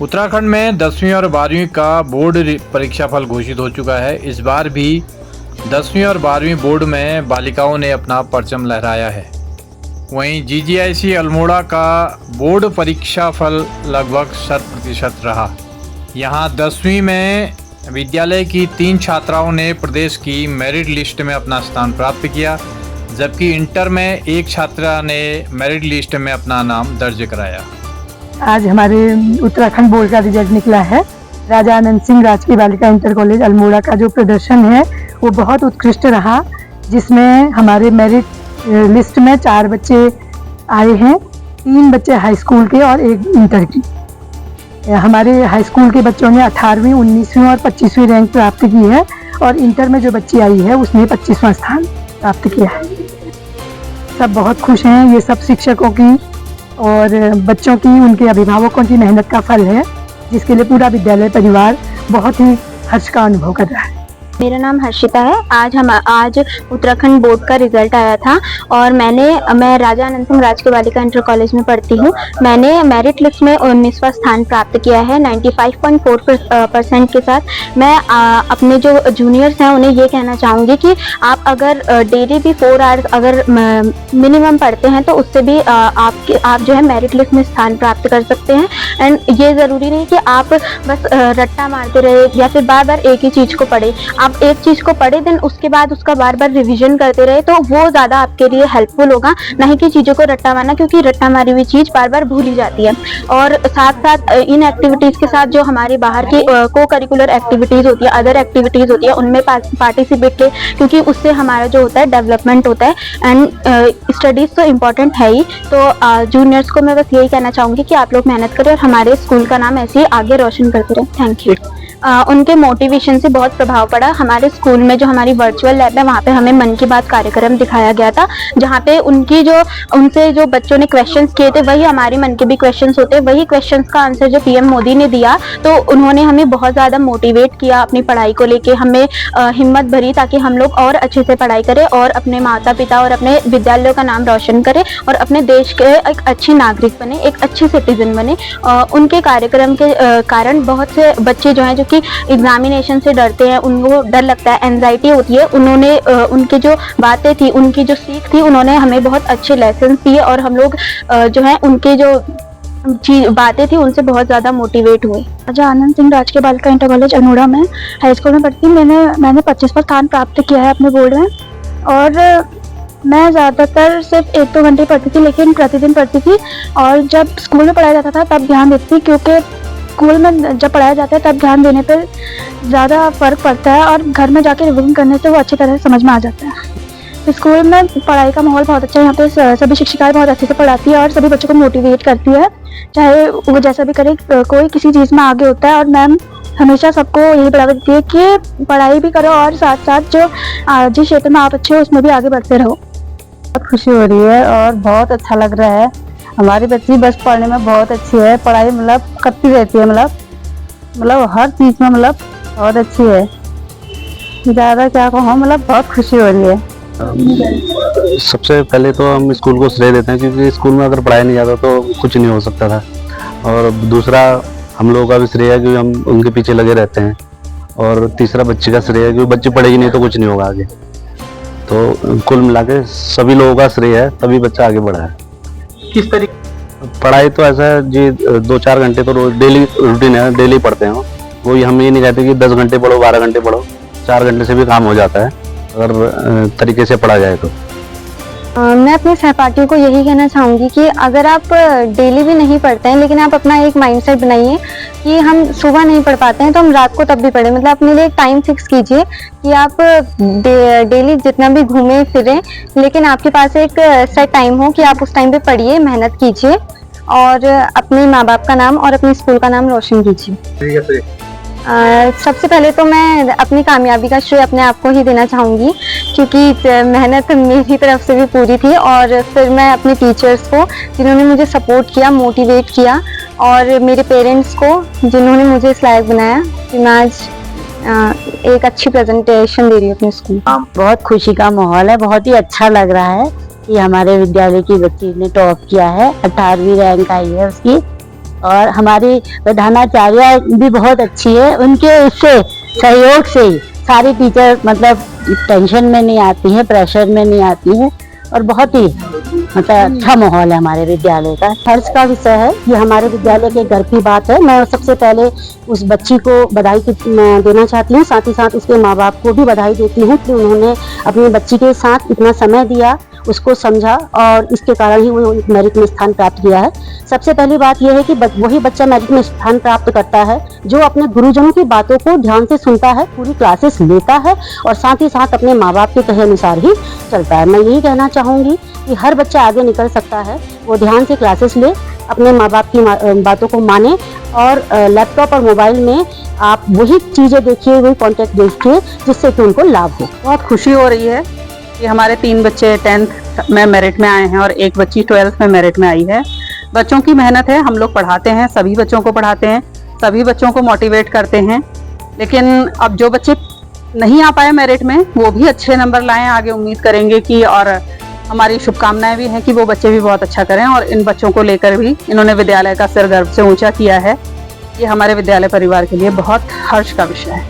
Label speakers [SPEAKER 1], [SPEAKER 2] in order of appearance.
[SPEAKER 1] उत्तराखंड में 10वीं और 12वीं का बोर्ड परीक्षाफल घोषित हो चुका है। इस बार भी 10वीं और 12वीं बोर्ड में बालिकाओं ने अपना परचम लहराया है। वहीं जीजीआईसी अल्मोड़ा का बोर्ड परीक्षाफल लगभग 100% रहा। यहां 10वीं में विद्यालय की 3 छात्राओं ने प्रदेश की मेरिट लिस्ट में अपना स्थान प्राप्त किया, जबकि इंटर में एक छात्रा ने मेरिट लिस्ट में अपना नाम दर्ज कराया।
[SPEAKER 2] आज हमारे उत्तराखंड बोर्ड का रिजल्ट निकला है। राजा आनंद सिंह राजकीय बालिका इंटर कॉलेज अल्मोड़ा का जो प्रदर्शन है वो बहुत उत्कृष्ट रहा, जिसमें हमारे मेरिट लिस्ट में 4 बच्चे आए हैं, 3 बच्चे हाई स्कूल के और 1 इंटर की। हमारे हाई स्कूल के बच्चों ने 18वीं, 19वीं और 25वीं रैंक प्राप्त की है और इंटर में जो बच्ची आई है उसने 25वां स्थान प्राप्त किया है। सब बहुत खुश हैं। ये सब शिक्षकों की और बच्चों की, उनके अभिभावकों की मेहनत का फल है, जिसके लिए पूरा विद्यालय परिवार बहुत ही हर्ष का अनुभव कर रहा है।
[SPEAKER 3] मेरा नाम हर्षिता है। आज उत्तराखंड बोर्ड का रिजल्ट आया था और मैं राजा आनंद सिंह राजकीय बालिका इंटर कॉलेज में पढ़ती हूँ। मैंने मेरिट लिस्ट में 19वां स्थान प्राप्त किया है 95.4% के साथ। मैं अपने जो जूनियर्स हैं उन्हें ये कहना चाहूँगी कि आप अगर डेली भी 4 आवर्स अगर मिनिमम पढ़ते हैं तो उससे भी आप जो है मेरिट लिस्ट में स्थान प्राप्त कर सकते हैं। एंड ये ज़रूरी नहीं कि आप बस रट्टा मारते रहे या फिर बार बार एक ही चीज़ को पढ़े। आप एक चीज़ को पढ़े देन उसके बाद उसका बार बार रिवीजन करते रहे तो वो ज़्यादा आपके लिए हेल्पफुल होगा, नहीं कि चीज़ों को रट्टा मारना, क्योंकि रट्टा मारी हुई चीज़ बार बार भूली जाती है। और साथ साथ इन एक्टिविटीज़ के साथ जो हमारी बाहर की को करिकुलर एक्टिविटीज़ होती है, अदर एक्टिविटीज़ होती है, उनमें पार्टिसिपेट करें, क्योंकि उससे हमारा जो होता है डेवलपमेंट होता है। एंड स्टडीज़ तो इम्पॉर्टेंट है ही। तो जूनियर्स को मैं बस यही कहना चाहूँगी कि आप लोग मेहनत करें और हमारे स्कूल का नाम ऐसे ही आगे रोशन करते रहें। Thank you. उनके मोटिवेशन से बहुत प्रभाव पड़ा। हमारे स्कूल में जो हमारी वर्चुअल लैब है वहाँ पे हमें मन की बात कार्यक्रम दिखाया गया था, जहाँ पे उनसे जो बच्चों ने क्वेश्चंस किए थे वही हमारे मन के भी क्वेश्चंस होते, वही क्वेश्चंस का आंसर जो पीएम मोदी ने दिया, तो उन्होंने हमें बहुत ज़्यादा मोटिवेट किया अपनी पढ़ाई को लेके, हमें हिम्मत भरी ताकि हम लोग और अच्छे से पढ़ाई करें और अपने माता पिता और अपने विद्यालयों का नाम रोशन करें और अपने देश के एक अच्छी नागरिक बने, एक अच्छी सिटीजन बने। उनके कार्यक्रम के कारण बहुत से बच्चे जो हैं जो कि एग्जामिनेशन से डरते हैं, उनको डर लगता है, एंजाइटी होती है, उन्होंने उनकी जो बातें थी, उनकी जो सीख थी, उन्होंने हमें बहुत अच्छे लेसन दिए और हम लोग जो है उनके जो बातें थी उनसे बहुत ज़्यादा मोटिवेट हुए। राजा आनंद सिंह राजकीय बालिका इंटर कॉलेज अल्मोड़ा में हाई स्कूल में पढ़ती हूँ। मैंने 25वां स्थान प्राप्त किया है अपने बोर्ड में और मैं ज़्यादातर सिर्फ 1-2 घंटे पढ़ती थी, लेकिन प्रतिदिन पढ़ती थी। और जब स्कूल में पढ़ाया जाता था तब ध्यान देती थी, क्योंकि स्कूल में जब पढ़ाया जाता है तब ध्यान देने पर ज़्यादा फ़र्क पड़ता है और घर में जाके रिवीजन करने से वो अच्छी तरह से समझ में आ जाता है। स्कूल में पढ़ाई का माहौल बहुत अच्छा है। यहाँ पे सभी शिक्षिकाएं बहुत अच्छे से पढ़ाती है और सभी बच्चों को मोटिवेट करती है, चाहे वो जैसा भी करे। कोई किसी चीज़ में आगे होता है और मैम हमेशा सबको यही बढ़ावा देती है कि पढ़ाई भी करो और साथ साथ जो जिस क्षेत्र में आप अच्छे हो उसमें भी आगे बढ़ते रहो।
[SPEAKER 4] बहुत खुशी हो रही है और बहुत अच्छा लग रहा है। हमारी बच्ची बस पढ़ने में बहुत अच्छी है, पढ़ाई मतलब करती रहती है, मतलब हर चीज़ में मतलब बहुत अच्छी है। ज़्यादा क्या कहूँ, मतलब बहुत खुशी हो रही है।
[SPEAKER 5] सबसे पहले तो हम स्कूल को श्रेय देते हैं, क्योंकि स्कूल में अगर पढ़ाई नहीं जाता तो कुछ नहीं हो सकता था। और दूसरा हम लोगों का भी श्रेय है, क्योंकि हम उनके पीछे लगे रहते हैं। और तीसरा बच्चे का श्रेय है, क्योंकि बच्चे पढ़ेगी नहीं तो कुछ नहीं होगा आगे। तो कुल मिला के सभी लोगों का श्रेय है, तभी बच्चा आगे बढ़ा है।
[SPEAKER 1] किस तरीके
[SPEAKER 5] पढ़ाई तो ऐसा है जी, 2-4 घंटे तो रोज डेली रूटीन है, डेली पढ़ते हैं। वो हम ये नहीं कहते कि 10 घंटे पढ़ो, 12 घंटे पढ़ो, 4 घंटे से भी काम हो जाता है अगर तरीके से पढ़ा जाए तो।
[SPEAKER 3] मैं अपने सहपाठियों को यही कहना चाहूँगी कि अगर आप डेली भी नहीं पढ़ते हैं, लेकिन आप अपना एक माइंडसेट बनाइए कि हम सुबह नहीं पढ़ पाते हैं तो हम रात को तब भी पढ़ें। मतलब अपने लिए एक टाइम फिक्स कीजिए कि आप डेली जितना भी घूमें फिरें, लेकिन आपके पास एक सेट टाइम हो कि आप उस टाइम पे पढ़िए, मेहनत कीजिए और अपने माँ बाप का नाम और अपने स्कूल का नाम रोशन कीजिए। सबसे पहले तो मैं अपनी कामयाबी का श्रेय अपने आप को ही देना चाहूँगी, क्योंकि मेहनत मेरी तरफ से भी पूरी थी। और फिर मैं अपने टीचर्स को जिन्होंने मुझे सपोर्ट किया, मोटिवेट किया, और मेरे पेरेंट्स को जिन्होंने मुझे इस लायक बनाया कि मैं आज एक अच्छी प्रेजेंटेशन दे रही हूँ अपने स्कूल।
[SPEAKER 4] बहुत खुशी का माहौल है, बहुत ही अच्छा लग रहा है कि हमारे विद्यालय की बच्ची ने टॉप किया है, 18वीं रैंक आई है उसकी। और हमारी प्रधानाचार्य भी बहुत अच्छी है। उनके इससे सहयोग से ही सारी टीचर मतलब टेंशन में नहीं आती है, प्रेशर में नहीं आती है और बहुत ही मतलब अच्छा माहौल है हमारे विद्यालय का। हर्ष का विषय है, ये हमारे विद्यालय के गर्व की बात है। मैं सबसे पहले उस बच्ची को बधाई देना चाहती हूँ, साथ ही साथ उसके माँ बाप को भी बधाई देती हूँ कि उन्होंने अपनी बच्ची के साथ इतना समय दिया, उसको समझा और इसके कारण ही वो मेरिट में स्थान प्राप्त किया है। सबसे पहली बात यह है कि वही बच्चा मेरिट में स्थान प्राप्त करता है जो अपने गुरुजनों की बातों को ध्यान से सुनता है, पूरी क्लासेस लेता है और साथ ही साथ अपने माँ बाप के कहे अनुसार ही चलता है। मैं यही कहना चाहूँगी कि हर बच्चा आगे निकल सकता है, वो ध्यान से क्लासेस ले, अपने माँ बाप की बातों को माने और लैपटॉप और मोबाइल में आप वही चीज़ें देखिए, वही कॉन्टेंट देखिए जिससे कि उनको लाभ हो।
[SPEAKER 6] बहुत खुशी हो रही है कि हमारे 3 बच्चे 10th में मेरिट में आए हैं और एक बच्ची 12th में मेरिट में आई है। बच्चों की मेहनत है, हम लोग पढ़ाते हैं, सभी बच्चों को पढ़ाते हैं, सभी बच्चों को मोटिवेट करते हैं। लेकिन अब जो बच्चे नहीं आ पाए मेरिट में वो भी अच्छे नंबर लाएं, आगे उम्मीद करेंगे कि, और हमारी शुभकामनाएं भी हैं कि वो बच्चे भी बहुत अच्छा करें। और इन बच्चों को लेकर भी इन्होंने विद्यालय का सिर गर्व से ऊंचा किया है। ये हमारे विद्यालय परिवार के लिए बहुत हर्ष का विषय है।